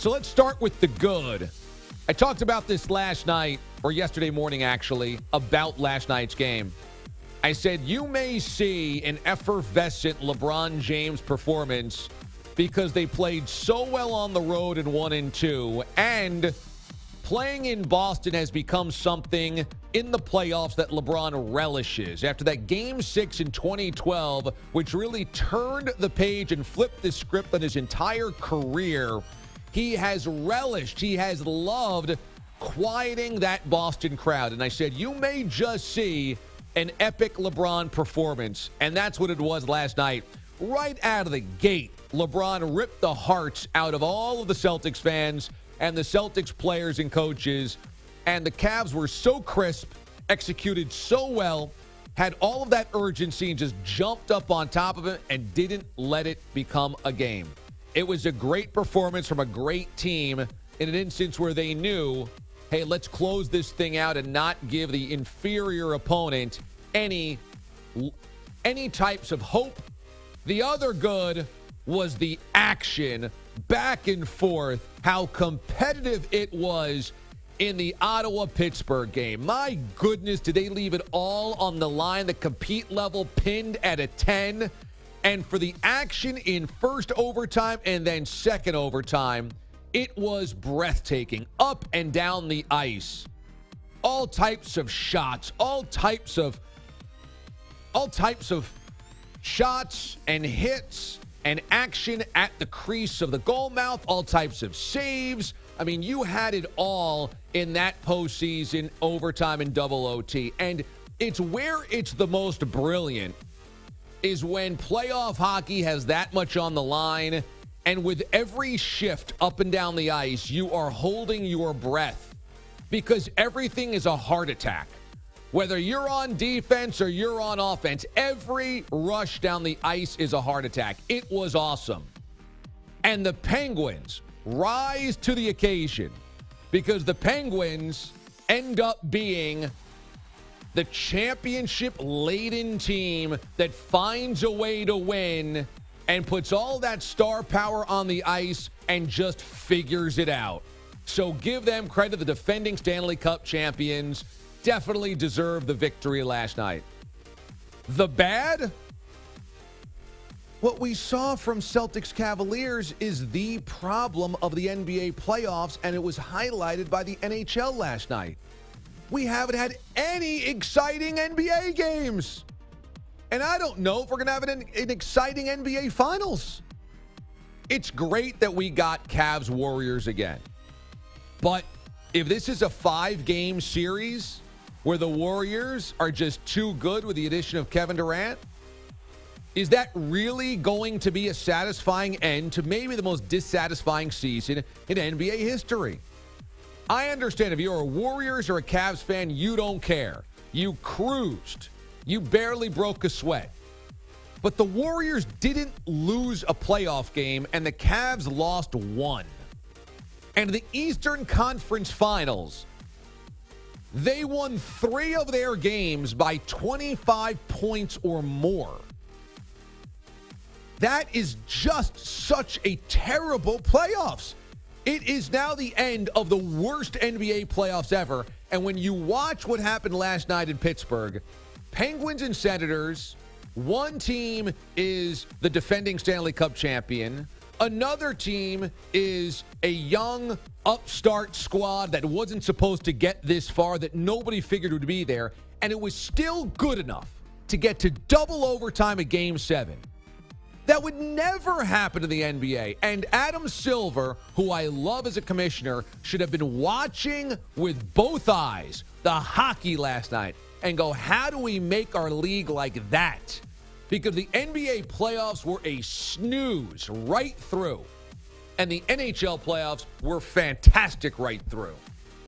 So let's start with the good. I talked about this last night, or yesterday morning actually, about last night's game. I said you may see an effervescent LeBron James performance because they played so well on the road in 1 and 2, and playing in Boston has become something in the playoffs that LeBron relishes. After that Game 6 in 2012, which really turned the page and flipped the script on his entire career, he has relished, he has loved quieting that Boston crowd. And I said, you may just see an epic LeBron performance. And that's what it was last night. Right out of the gate, LeBron ripped the hearts out of all of the Celtics fans and the Celtics players and coaches. And the Cavs were so crisp, executed so well, had all of that urgency and just jumped up on top of it and didn't let it become a game. It was a great performance from a great team in an instance where they knew, hey, let's close this thing out and not give the inferior opponent any types of hope. The other good was the action, back and forth, how competitive it was in the Ottawa-Pittsburgh game. My goodness, did they leave it all on the line? The compete level pinned at a 10. And for the action in first overtime and then second overtime, it was breathtaking, up and down the ice. All types of shots, all types of shots and hits and action at the crease of the goal mouth, all types of saves. I mean, you had it all in that postseason overtime and double OT. And it's where it's the most brilliant is when playoff hockey has that much on the line, and with every shift up and down the ice, you are holding your breath because everything is a heart attack. Whether you're on defense or you're on offense, every rush down the ice is a heart attack. It was awesome. And the Penguins rise to the occasion because the Penguins end up being the championship-laden team that finds a way to win and puts all that star power on the ice and just figures it out. So give them credit. The defending Stanley Cup champions definitely deserve the victory last night. The bad? What we saw from Celtics Cavaliers is the problem of the NBA playoffs, and it was highlighted by the NHL last night. We haven't had any exciting NBA games. And I don't know if we're going to have an exciting NBA Finals. It's great that we got Cavs Warriors again. But if this is a 5-game series where the Warriors are just too good with the addition of Kevin Durant, is that really going to be a satisfying end to maybe the most dissatisfying season in NBA history? I understand if you're a Warriors or a Cavs fan, you don't care. You cruised. You barely broke a sweat. But the Warriors didn't lose a playoff game, and the Cavs lost one. And the Eastern Conference Finals, they won 3 of their games by 25 points or more. That is just such a terrible playoffs. It is now the end of the worst NBA playoffs ever. And when you watch what happened last night in Pittsburgh, Penguins and Senators, one team is the defending Stanley Cup champion. Another team is a young upstart squad that wasn't supposed to get this far, that nobody figured would be there. And it was still good enough to get to double overtime at Game 7. That would never happen in the NBA. And Adam Silver, who I love as a commissioner, should have been watching with both eyes the hockey last night and go, how do we make our league like that? Because the NBA playoffs were a snooze right through. And the NHL playoffs were fantastic right through.